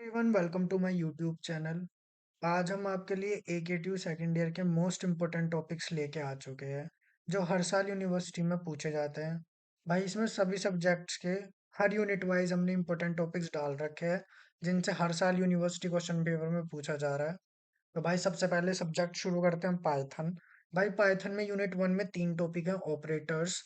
Everyone welcome to my YouTube channel. आज हम आपके लिए AKTU सेकेंड ईयर के मोस्ट इम्पोर्टेंट टॉपिक्स लेके आ चुके हैं जो हर साल यूनिवर्सिटी में पूछे जाते हैं। भाई इसमें सभी सब्जेक्ट्स के हर यूनिट वाइज हमने इम्पोर्टेंट टॉपिक्स डाल रखे हैं जिनसे हर साल यूनिवर्सिटी क्वेश्चन पेपर में पूछा जा रहा है। तो भाई सबसे पहले सब्जेक्ट शुरू करते हैं पाइथन। भाई पाइथन में यूनिट 1 में 3 टॉपिक हैं, ऑपरेटर्स,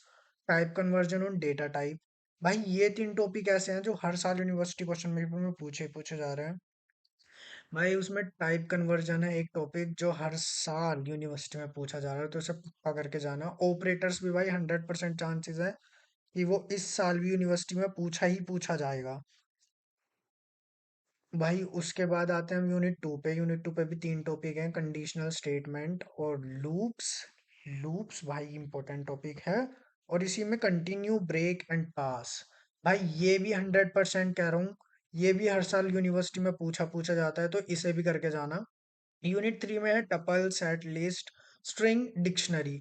टाइप कन्वर्जन और डेटा टाइप। भाई ये 3 टॉपिक ऐसे हैं जो हर साल यूनिवर्सिटी क्वेश्चन पेपर में पूछे पूछे जा रहे हैं। भाई उसमें टाइप कन्वर्जन है एक टॉपिक जो हर साल यूनिवर्सिटी में पूछा जा रहा है, तो इसे पक्का करके जाना। ऑपरेटर्स भी भाई 100% चांसेस है कि वो इस साल भी यूनिवर्सिटी में पूछा ही पूछा जाएगा। भाई उसके बाद आते हैं हम यूनिट 2 पे भी 3 टॉपिक हैं, कंडीशनल स्टेटमेंट और लूप्स। लूप्स भाई इंपॉर्टेंट टॉपिक है। और इसी में कंटिन्यू, ब्रेक एंड पास। भाई ये भी 100% कह रहा हूँ, ये भी हर साल यूनिवर्सिटी में पूछा पूछा जाता है, तो इसे भी करके जाना। यूनिट 3 में है tuple, set, list, string, dictionary.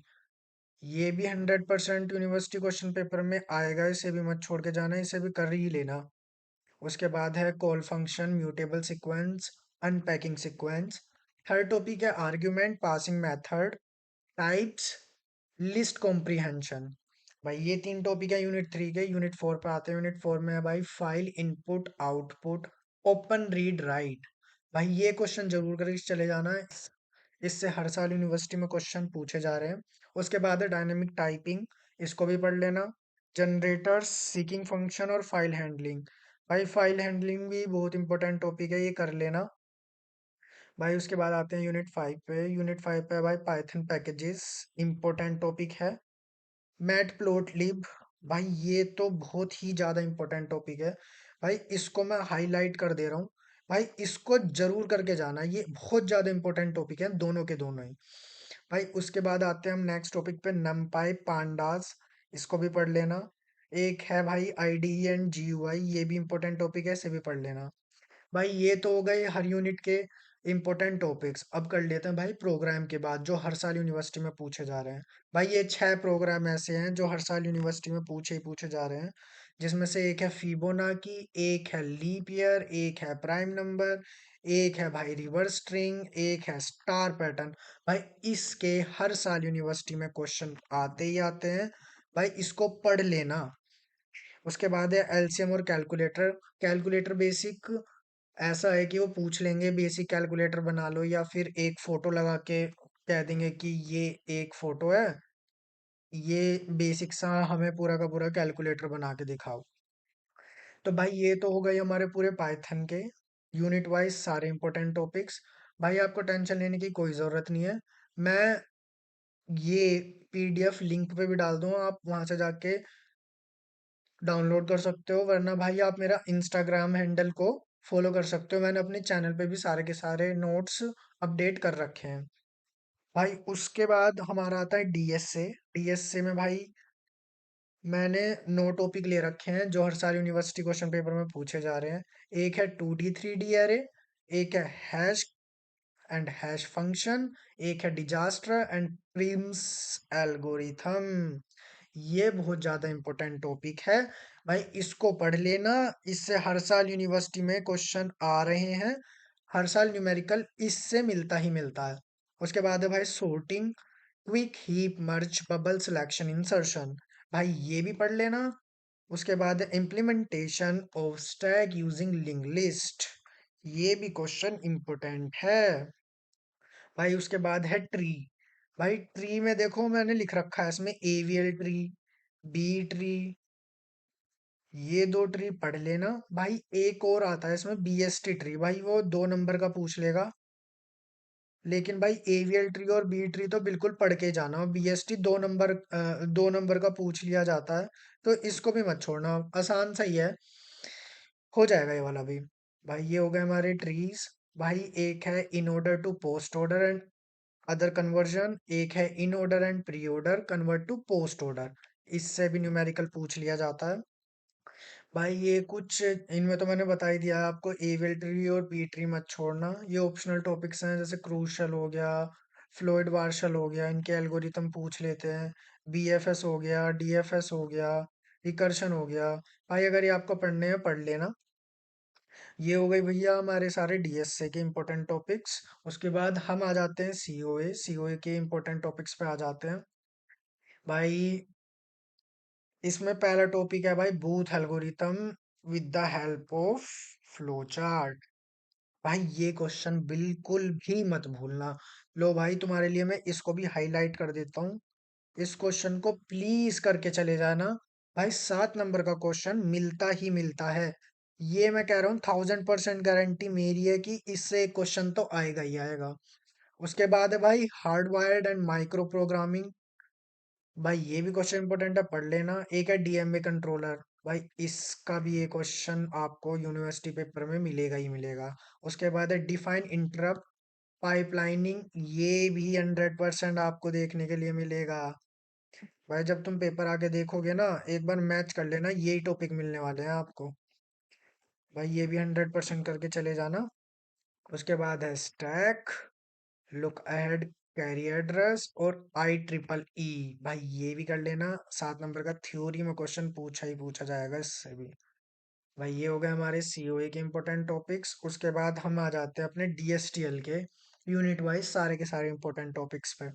ये भी 100% यूनिवर्सिटी क्वेश्चन पेपर में आएगा, इसे भी मत छोड़ के जाना, इसे भी कर ही लेना। उसके बाद है call function, mutable sequence, unpacking sequence. Third topic है argument, passing method, types, list comprehension. भाई ये 3 टॉपिक है यूनिट 3 के। यूनिट 4 पे आते हैं। यूनिट 4 में है भाई file, input, output, open, read, right. भाई ये क्वेश्चन जरूर करके चले जाना है, इससे हर साल यूनिवर्सिटी में क्वेश्चन पूछे जा रहे हैं। उसके बाद है डायनेमिक टाइपिंग, इसको भी पढ़ लेना। जनरेटर्स, सीकिंग फंक्शन और फाइल हैंडलिंग। भाई फाइल हैंडलिंग भी बहुत इंपॉर्टेंट टॉपिक है, ये कर लेना। भाई उसके बाद आते हैं यूनिट 5 पे है भाई पाइथन पैकेजेस, इंपॉर्टेंट टॉपिक है। मैट प्लॉट लिब। भाई ये तो बहुत ही ज्यादा इंपॉर्टेंट टॉपिक है। भाई इसको मैं हाईलाइट कर दे रहा हूँ। भाई इसको जरूर करके जाना, ये बहुत ज्यादा इंपॉर्टेंट टॉपिक है, दोनों के दोनों ही। भाई उसके बाद आते हैं हम नेक्स्ट टॉपिक पे, नमपाई, पांडास। इसको भी पढ़ लेना। एक है भाई IDE एंड GUI, ये भी इंपॉर्टेंट टॉपिक है, इसे भी पढ़ लेना। भाई ये तो हो गए हर यूनिट के इम्पोर्टेंट टॉपिक्स। अब कर लेते हैं भाई प्रोग्राम के बाद जो हर साल यूनिवर्सिटी में पूछे जा रहे हैं। भाई ये 6 प्रोग्राम ऐसे हैं जो हर साल यूनिवर्सिटी में पूछे ही पूछे जा रहे हैं, जिसमें से एक है फिबोनाकी, एक है लीप ईयर, एक है प्राइम नंबर, एक है भाई रिवर्स स्ट्रिंग, एक है स्टार पैटर्न। भाई इसके हर साल यूनिवर्सिटी में क्वेश्चन आते ही आते हैं। भाई इसको पढ़ लेना। उसके बाद है एलसीएम और कैलकुलेटर। कैलकुलेटर बेसिक ऐसा है कि वो पूछ लेंगे बेसिक कैलकुलेटर बना लो, या फिर एक फोटो लगा के कह देंगे कि ये एक फोटो है, ये बेसिक सा हमें पूरा का पूरा कैलकुलेटर बना के दिखाओ। तो भाई ये तो हो गई हमारे पूरे पाइथन के यूनिट वाइज सारे इंपॉर्टेंट टॉपिक्स। भाई आपको टेंशन लेने की कोई ज़रूरत नहीं है। मैं ये PDF लिंक पे भी डाल दूंगा, आप वहां से जाके डाउनलोड कर सकते हो, वरना भाई आप मेरा इंस्टाग्राम हैंडल को फॉलो कर सकते हो, मैंने अपने चैनल पे भी सारे के सारे नोट्स अपडेट कर रखे हैं। भाई उसके बाद हमारा आता है DSA। DSA में भाई मैंने 9 टॉपिक ले रखे हैं जो हर साल यूनिवर्सिटी क्वेश्चन पेपर में पूछे जा रहे हैं। एक है 2D 3D एरे, एक है हैश एंड हैश फंक्शन, एक है डिजास्टर एंड प्रिम्स एल्गोरिथम। ये बहुत ज्यादा इंपॉर्टेंट टॉपिक है। भाई इसको पढ़ लेना, इससे हर साल यूनिवर्सिटी में क्वेश्चन आ रहे हैं। हर साल न्यूमेरिकल इससे मिलता ही मिलता है। उसके बाद है भाई सोर्टिंग, क्विक हीप, मर्ज, बबल, सिलेक्शन, इंसर्शन। भाई ये भी पढ़ लेना। उसके बाद implementation of stack using link list, ये भी क्वेश्चन इंपॉर्टेंट है। भाई उसके बाद है ट्री। भाई ट्री में देखो मैंने लिख रखा है इसमें AVL ट्री, बी ट्री, ये 2 ट्री पढ़ लेना। भाई एक और आता है इसमें BST ट्री, भाई वो 2 नंबर का पूछ लेगा, लेकिन भाई AVL ट्री और बी ट्री तो बिल्कुल पढ़ के जाना, और BST 2 नंबर 2 नंबर का पूछ लिया जाता है, तो इसको भी मत छोड़ना, आसान सा ही है, हो जाएगा ये वाला भी। भाई ये हो गए हमारे ट्रीज। भाई एक है in order to post order and other conversion, एक है in order and pre order convert to post order, इससे भी न्यूमेरिकल पूछ लिया जाता है। भाई ये कुछ इनमें तो मैंने बता ही दिया है आपको, एवियल ट्री और बी ट्री मत छोड़ना, ये ऑप्शनल टॉपिक्स हैं, जैसे क्रूशल हो गया, फ्लोइड वार्शल हो गया, इनके एल्गोरिथम पूछ लेते हैं। BFS हो गया, DFS हो गया, रिकर्शन हो गया। भाई अगर ये आपको पढ़ने हैं पढ़ लेना। ये हो गई भैया हमारे सारे डीएसए के इंपॉर्टेंट टॉपिक्स। उसके बाद हम आ जाते हैं सीओए। सीओए के इंपॉर्टेंट टॉपिक्स पे आ जाते हैं भाई। इसमें पहला टॉपिक है भाई booth algorithm with the help of flow chart. भाई ये क्वेश्चन बिल्कुल भी मत भूलना। लो भाई तुम्हारे लिए मैं इसको भी हाईलाइट कर देता हूँ। इस क्वेश्चन को प्लीज करके चले जाना। भाई 7 नंबर का क्वेश्चन मिलता ही मिलता है। ये मैं कह रहा हूँ 1000% गारंटी मेरी है कि इससे एक क्वेश्चन तो आएगा ही आएगा। उसके बाद है भाई हार्डवायर्ड एंड माइक्रो प्रोग्रामिंग। भाई ये भी क्वेश्चन इंपॉर्टेंट है, पढ़ लेना। एक है डीएमए कंट्रोलर। भाई इसका भी ये क्वेश्चन आपको यूनिवर्सिटी पेपर में मिलेगा ही मिलेगा। उसके बाद है डिफाइन इंटरप्ट पाइपलाइनिंग। ये भी 100% आपको देखने के लिए मिलेगा। भाई जब तुम पेपर आके देखोगे ना, एक बार मैच कर लेना, यही टॉपिक मिलने वाले हैं आपको। भाई ये भी 100% करके चले जाना। उसके बाद है stack, look ahead, carry address और IEEE। भाई ये भी कर लेना। 7 नंबर का थ्योरी में क्वेश्चन पूछा ही पूछा जाएगा इससे भी। भाई ये हो गए हमारे सीओए के इंपॉर्टेंट टॉपिक्स। उसके बाद हम आ जाते हैं अपने डीएसटीएल के यूनिट वाइज सारे के सारे इंपॉर्टेंट टॉपिक्स पे।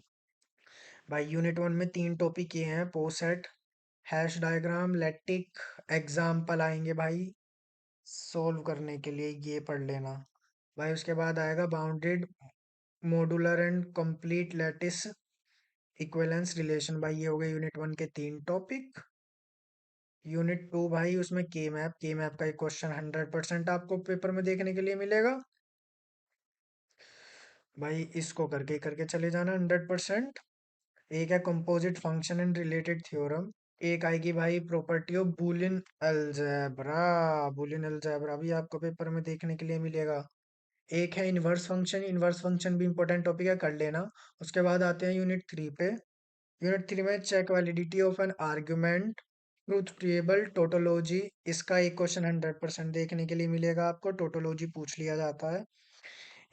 भाई यूनिट 1 में 3 टॉपिक ये हैं, पोसेट, हैश डायग्राम, लेटिक। एग्जाम्पल आएंगे भाई सोल्व करने के लिए, ये पढ़ लेना। भाई उसके बाद आएगा bounded modular and complete lattice equivalence relation. भाई ये हो गए यूनिट 1 के 3 टॉपिक। यूनिट 2 भाई उसमें के मैप का एक क्वेश्चन 100% आपको पेपर में देखने के लिए मिलेगा। भाई इसको करके करके चले जाना 100%। एक है composite function and related theorem. एक आएगी भाई property of Boolean algebra. Boolean algebra भी आपको पेपर में देखने के लिए मिलेगा। एक है इनवर्स फंक्शन। इनवर्स फंक्शन भी इंपॉर्टेंट टॉपिक है, कर लेना। उसके बाद आते हैं यूनिट 3 पे। यूनिट 3 में check validity of an argument, truth table, tautology. इसका एक क्वेश्चन 100% देखने के लिए मिलेगा आपको, टोटोलॉजी पूछ लिया जाता है।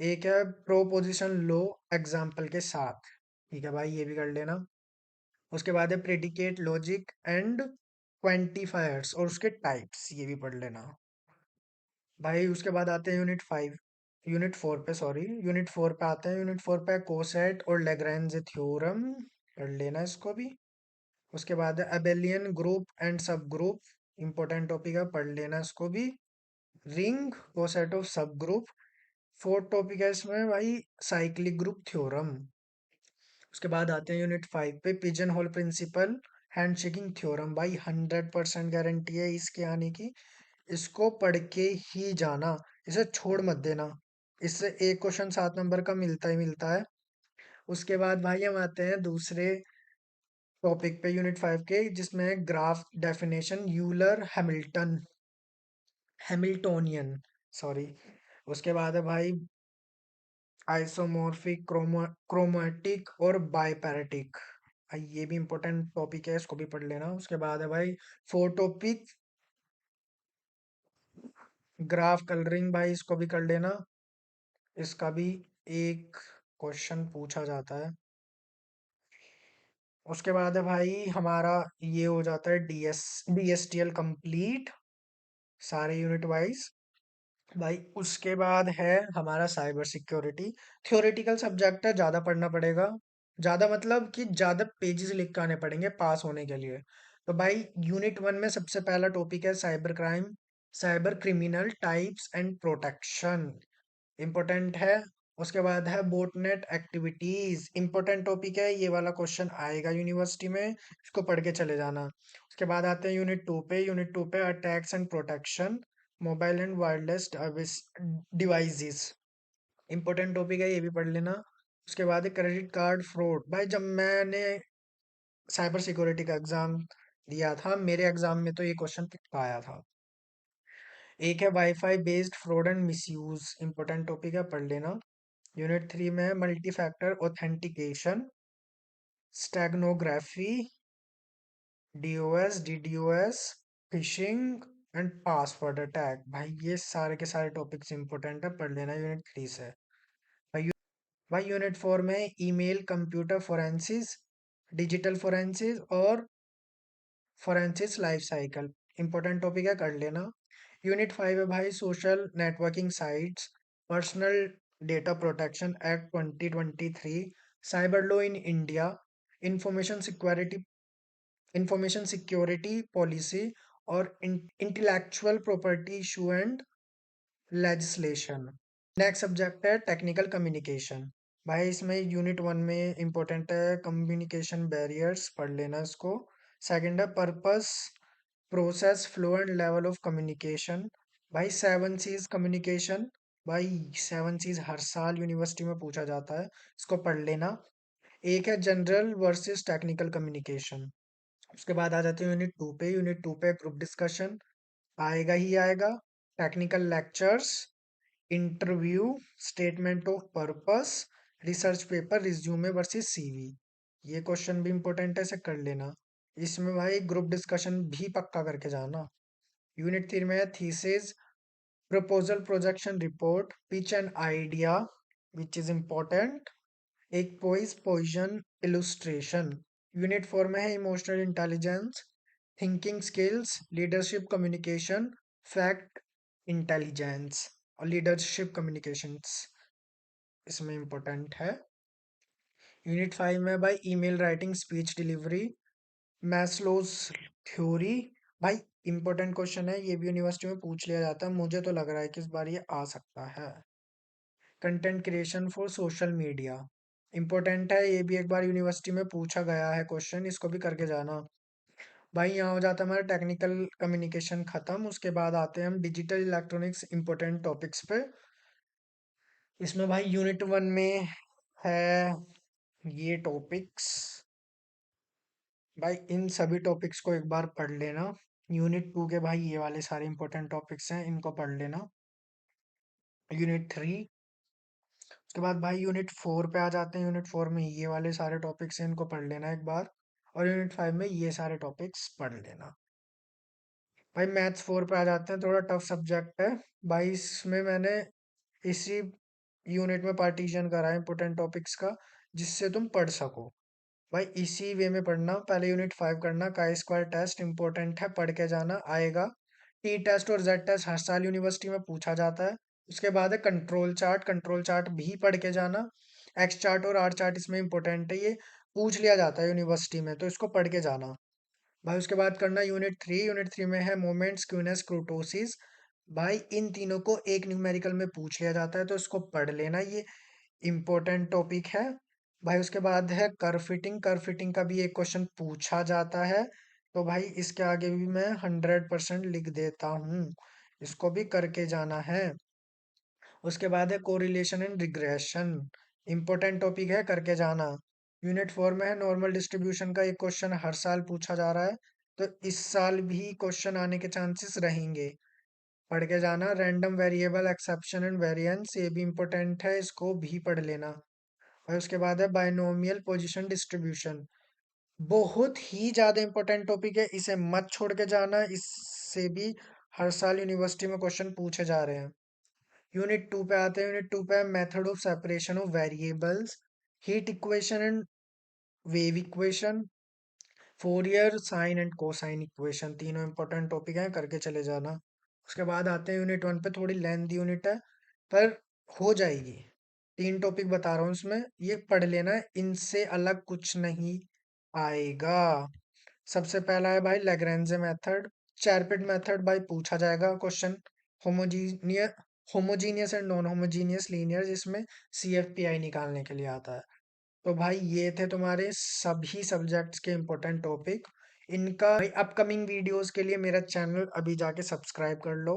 एक है प्रोपोजिशन लो एग्जाम्पल के साथ। ठीक है भाई ये भी कर लेना। उसके बाद है प्रेडिकेट लॉजिक एंड क्वांटिफायर्स और उसके टाइप्स, ये भी पढ़ लेना। भाई उसके बाद आते हैं यूनिट 4 पे, सॉरी यूनिट 4 पे आते हैं। यूनिट 4 पे कोसेट और लेग्रेंज थ्योरम, पढ़ लेना इसको भी। उसके बाद है अबेलियन ग्रुप एंड सब ग्रुप, इंपॉर्टेंट टॉपिक है, पढ़ लेना इसको भी। रिंग, कोसेट ऑफ सब ग्रुप। फोर्थ टॉपिक है इसमें भाई साइक्लिक ग्रुप थ्योरम। उसके बाद आते हैं यूनिट 5 पे, pigeon hole principle, handshaking theorem. भाई 100% गारंटी है इसके आने की। इसको पढ़ के ही जाना, इसे छोड़ मत देना। इससे एक क्वेश्चन 7 नंबर का मिलता ही मिलता है। उसके बाद भाई हम आते हैं दूसरे टॉपिक पे यूनिट 5 के, जिसमें है graph definition, Euler Hamilton, Hamiltonian, sorry. उसके बाद है भाई आइसोमॉर्फिक, क्रोमैटिक और बाइपैरेटिक। ये भी इंपॉर्टेंट टॉपिक है, इसको भी पढ़ लेना। उसके बाद है भाई 4 टॉपिक, ग्राफ कलरिंग। भाई इसको भी कर लेना। इसका भी एक क्वेश्चन पूछा जाता है। उसके बाद है भाई हमारा ये हो जाता है डीएसटीएल कंप्लीट, सारे यूनिट वाइज। भाई उसके बाद है हमारा साइबर सिक्योरिटी। थ्योरेटिकल सब्जेक्ट है, ज्यादा पढ़ना पड़ेगा। ज्यादा मतलब कि ज्यादा पेजेस लिख के आने पड़ेंगे पास होने के लिए। तो भाई यूनिट 1 में सबसे पहला टॉपिक है cyber crime, cyber criminal types and protection, important है। उसके बाद है बोटनेट एक्टिविटीज, इम्पोर्टेंट टॉपिक है, ये वाला क्वेश्चन आएगा यूनिवर्सिटी में, इसको पढ़ के चले जाना। उसके बाद आते हैं यूनिट 2 पे attacks and protection, mobile and wireless devices, important topic है, ये भी पढ़ लेना। उसके बाद है क्रेडिट कार्ड फ्रॉड। भाई जब मैंने साइबर सिक्योरिटी का एग्जाम दिया था, मेरे एग्जाम में तो ये क्वेश्चन आया था। एक है wifi based fraud and misuse, important topic है, पढ़ लेना। यूनिट 3 में multi factor authentication, steganography, DOS, fishing and password attack. भाई ये सारे के सारे टॉपिक्स इंपॉर्टेंट है, पढ़ लेना यूनिट 3 से। भाई भाई यूनिट 4 में email, computer forensics, digital forensics और forensics life cycle, important topic है, कर लेना। यूनिट 5 है भाई social networking sites, personal data protection act 2023, cyber law in India, information security information security policy और intellectual property issue and legislation. Next subject है technical communication. भाई इसमें unit 1 में इंपॉर्टेंट है कम्युनिकेशन बैरियर्स, पढ़ लेना इसको। सेकंड है purpose, process, flow and level of communication. भाई 7 C's कम्युनिकेशन। भाई 7 C's हर साल यूनिवर्सिटी में पूछा जाता है, इसको पढ़ लेना। एक है जनरल वर्सेस टेक्निकल कम्युनिकेशन। उसके बाद आ जाते हैं यूनिट 2 पे। यूनिट 2 पे ग्रुप डिस्कशन आएगा ही आएगा। Technical lectures, interview, statement of purpose, research paper, resume versus CV. ये क्वेश्चन भी इंपॉर्टेंट है, इसे कर लेना। इसमें भाई ग्रुप डिस्कशन भी पक्का करके जाना। यूनिट 3 में है thesis, proposal, projection report, pitch and idea which is important, एक पोइस पोजिशन इलुस्ट्रेशन। यूनिट 4 में है emotional intelligence, thinking skills, leadership communication, fact intelligence और लीडरशिप कम्युनिकेशंस इसमें इम्पोर्टेंट है। यूनिट 5 में भाई email writing, speech delivery, Maslow's theory. भाई important question है, ये भी यूनिवर्सिटी में पूछ लिया जाता है, मुझे तो लग रहा है कि इस बार ये आ सकता है। Content creation for social media important है, ये भी एक बार यूनिवर्सिटी में पूछा गया है क्वेश्चन, इसको भी करके जाना। भाई यहाँ हो जाता है हमारा टेक्निकल कम्युनिकेशन खत्म। उसके बाद आते हैं हम डिजिटल इलेक्ट्रॉनिक्स इंपॉर्टेंट टॉपिक्स पे। इसमें भाई यूनिट 1 में है ये टॉपिक्स। भाई इन सभी टॉपिक्स को एक बार पढ़ लेना। यूनिट 2 के भाई ये वाले सारे इंपॉर्टेंट टॉपिक्स हैं, इनको पढ़ लेना। यूनिट 3, उसके बाद भाई यूनिट 4 पे आ जाते हैं। यूनिट 4 में ये वाले सारे टॉपिक्स हैं, इनको पढ़ लेना एक बार। और यूनिट 5 में ये सारे टॉपिक्स पढ़ लेना। भाई मैथ्स 4 पे आ जाते हैं, थोड़ा टफ सब्जेक्ट है। भाई इसमें मैंने इसी यूनिट में पार्टीशन करा है इंपॉर्टेंट टॉपिक्स का, जिससे तुम पढ़ सको। भाई इसी वे में पढ़ना, पहले यूनिट 5 करना, काई स्क्वायर टेस्ट इंपॉर्टेंट है, पढ़ के जाना, आएगा। टी टेस्ट और जेड टेस्ट हर साल यूनिवर्सिटी में पूछा जाता है। उसके बाद है कंट्रोल चार्ट, कंट्रोल चार्ट भी पढ़ के जाना। एक्स चार्ट और आर चार्ट इसमें इंपॉर्टेंट है, ये पूछ लिया जाता है यूनिवर्सिटी में, तो इसको पढ़ के जाना। भाई उसके बाद करना यूनिट 3। यूनिट 3 में है मोमेंट्स, क्यूनेस, क्रोटोसिस। भाई इन तीनों को एक न्यूमेरिकल में पूछ लिया जाता है, तो इसको पढ़ लेना, ये इम्पोर्टेंट टॉपिक है। भाई उसके बाद है कर फिटिंग, कर फिटिंग का भी एक क्वेश्चन पूछा जाता है, तो भाई इसके आगे भी मैं 100% लिख देता हूँ, इसको भी करके जाना है। उसके बाद है correlation and regression, important topic है, करके जाना। यूनिट 4 में है नॉर्मल डिस्ट्रीब्यूशन का एक क्वेश्चन हर साल पूछा जा रहा है, तो इस साल भी क्वेश्चन आने के चांसेस रहेंगे, पढ़ के जाना। Random variable, exception and variance, ये भी इंपॉर्टेंट है, इसको भी पढ़ लेना। और उसके बाद है बायनोमियल पोजीशन डिस्ट्रीब्यूशन, बहुत ही ज्यादा इंपॉर्टेंट टॉपिक है, इसे मत छोड़ के जाना, इससे भी हर साल यूनिवर्सिटी में क्वेश्चन पूछे जा रहे हैं। यूनिट 2 पे आते हैं। यूनिट 2 पे method of separation of variables, heat equation and wave equation, Fourier sine and cosine equation, तीनों इंपॉर्टेंट टॉपिक हैं, करके चले जाना। उसके बाद आते हैं यूनिट 1 पे, थोड़ी लेंथ यूनिट है पर हो जाएगी। 3 टॉपिक बता रहा हूँ इसमें, ये पढ़ लेना, इनसे अलग कुछ नहीं आएगा। सबसे पहला है भाई लैग्रेंजे मेथड, चैरपिट मेथड भाई पूछा जाएगा question. Homogeneous homogeneous and non homogeneous linear, जिसमें CFPI निकालने के लिए आता है। तो भाई ये थे तुम्हारे सभी सब्जेक्ट्स के इम्पोर्टेंट टॉपिक। इनका भाई अपकमिंग वीडियोस के लिए मेरा चैनल अभी जाके सब्सक्राइब कर लो।